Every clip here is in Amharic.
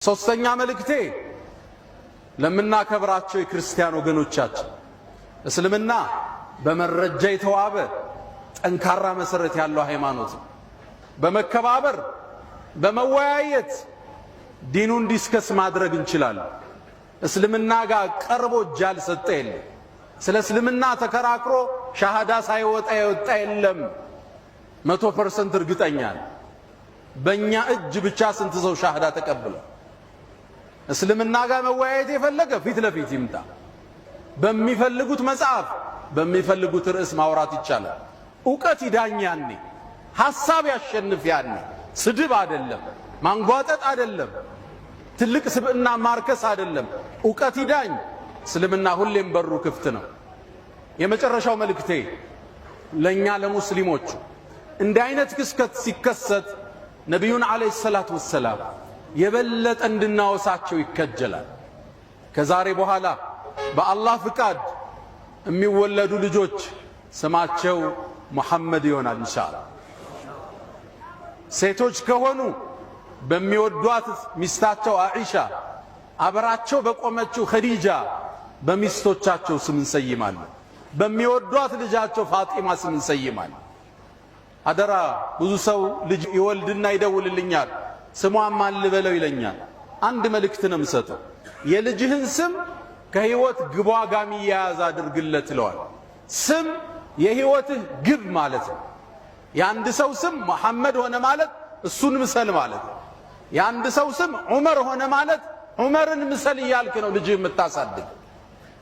ሶስተኛ መልእክቴ ለምናከብራቸው የክርስቲያን ወገኖቻችን እስልምና በመረጃ የተዋበ ጠንካራ መሰረት ያለው ሃይማኖት ነው። በመከባበር በመወያየት ዲኑን ዲስከስ ማድረግ እንችላለን። እስልምና ጋር ቀርቦ ጃል ሰጠ የለም። ስለ እስልምና ተከራክሮ ሻሃዳ ሳይወጣ የወጣ የለም። 100% እርግጠኛ ነኝ። በእኛ እጅ ብቻ ስንት ሰው ሻሃዳ ተቀበለ? እስልምና ጋር መወያየት የፈለገ ፊት ለፊት ይምጣ። በሚፈልጉት መጽሐፍ በሚፈልጉት ርዕስ ማውራት ይቻላል። ዕውቀት ይዳኝ ያኔ፣ ሐሳብ ያሸንፍ ያኔ። ስድብ አይደለም፣ ማንጓጠጥ አይደለም፣ ትልቅ ስብዕና ማርከስ አይደለም። ዕውቀት ይዳኝ። እስልምና ሁሌም በሩ ክፍት ነው። የመጨረሻው መልእክቴ ለኛ ለሙስሊሞች እንዲህ አይነት ክስተት ሲከሰት ነቢዩን አለይሂ ሰላቱ ወሰላም የበለጠ እንድናወሳቸው ይከጀላል። ከዛሬ በኋላ በአላህ ፍቃድ የሚወለዱ ልጆች ስማቸው ሙሐመድ ይሆናል ኢንሻአላህ። ሴቶች ከሆኑ በሚወዷት ሚስታቸው አኢሻ፣ አብራቸው በቆመችው ኸዲጃ በሚስቶቻቸው ስም እንሰይማለን። በሚወዷት ልጃቸው ፋጢማ ስም እንሰይማለን። አደራ ብዙ ሰው ልጅ ይወልድና ይደውልልኛል፣ ስሟን ማን ልበለው ይለኛል። አንድ መልእክት ነው የምሰጠው፣ የልጅህን ስም ከህይወት ግቧ ጋር የሚያያዝ አድርግለት ይለዋል። ስም የህይወትህ ግብ ማለት ነው። የአንድ ሰው ስም መሐመድ ሆነ ማለት እሱን ምሰል ማለት ነው። የአንድ ሰው ስም ዑመር ሆነ ማለት ዑመርን ምሰል እያልክ ነው ልጅህ የምታሳድግ።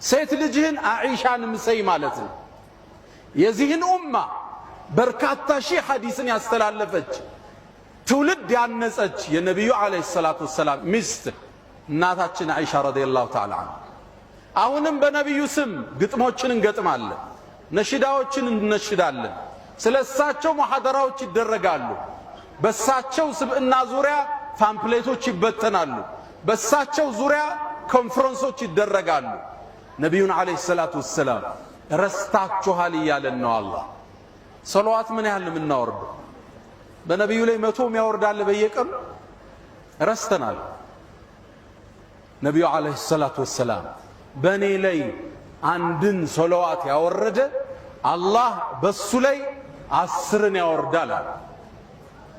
ሴት ልጅህን አኢሻን ምሰይ ማለት ነው። የዚህን ኡማ በርካታ ሺህ ሐዲስን ያስተላለፈች ትውልድ ያነጸች የነቢዩ አለይሂ ሰላቱ ወሰላም ሚስት እናታችን አኢሻ ረዲየላሁ ተዓላ ዐንሃ። አሁንም በነቢዩ ስም ግጥሞችን እንገጥማለን፣ ነሽዳዎችን እንነሽዳለን። ስለ እሳቸው ሙሐደራዎች ይደረጋሉ። በእሳቸው ስብዕና ዙሪያ ፓምፕሌቶች ይበተናሉ። በእሳቸው ዙሪያ ኮንፈረንሶች ይደረጋሉ። ነቢዩን አለይሂ ሰላቱ ወሰላም ረስታችኋል እያለን ነው አላህ። ሰለዋት ምን ያህል የምናወርደው? በነቢዩ ላይ 100 ያወርዳል በየቀኑ። ረስተናል። ነቢዩ አለይሂ ሰላቱ ወሰላም በእኔ ላይ አንድን ሰለዋት ያወረደ አላህ በሱ ላይ 10 ያወርዳል አለ።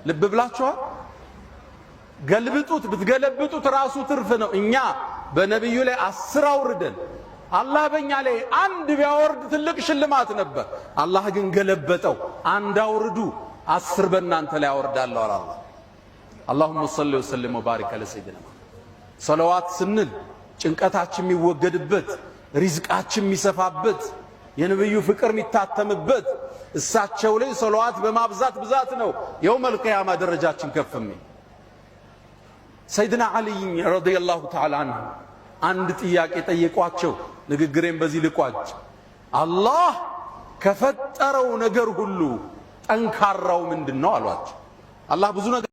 ልብ ብላችኋል? ገልብጡት፣ ብትገለብጡት ራሱ ትርፍ ነው። እኛ በነቢዩ ላይ 10 አውርደን አላህ በእኛ ላይ አንድ ቢያወርድ ትልቅ ሽልማት ነበር። አላህ ግን ገለበጠው። አንድ አውርዱ 10 በእናንተ ላይ አወርዳለሁ አለ አላህ። አላሁመ ሰሊ ወሰለም ወባሪክ አለ ሰይድና። ሰለዋት ስንል ጭንቀታችን የሚወገድበት፣ ሪዝቃችን የሚሰፋበት፣ የነብዩ ፍቅር የሚታተምበት፣ እሳቸው ላይ ሰለዋት በማብዛት ብዛት ነው የውመል ቂያማ ደረጃችን ከፍ የሚል። ሰይድና ዓሊ ረዲየላሁ ተዓላ ዐንሁ አንድ ጥያቄ ጠየቋቸው። ንግግሬን በዚህ ልቋጭ። አላህ ከፈጠረው ነገር ሁሉ ጠንካራው ምንድነው አሏቸው። አላህ ብዙ ነገር